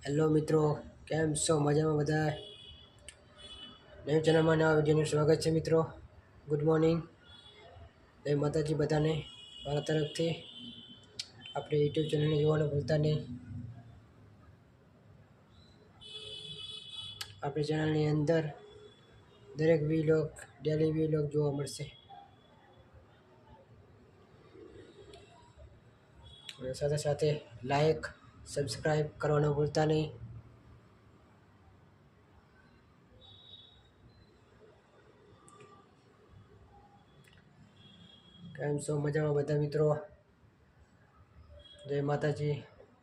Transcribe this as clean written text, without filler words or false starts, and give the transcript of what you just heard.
Hello મિત્રો, કેમ છો? મજામાં બધા? નવી ચેનલમાં નવા વિડીયોનું સ્વાગત છે મિત્રો. ગુડ મોર્નિંગ, જય માતાજી બધાને. મારા તરફથી આપણે યુટ્યુબ ચેનલને જોવાનું ભૂલતા નહીં. આપણી ચેનલની અંદર દરેક વ્લોગ, ડેલી વ્લોગ જોવા મળશે. અને સાથે સાથે લાઈક, સબસ્ક્રાઈબ કરવાનું ભૂલતા નહીં. કેમ છો? મજામાં બધા મિત્રો? જય માતાજી.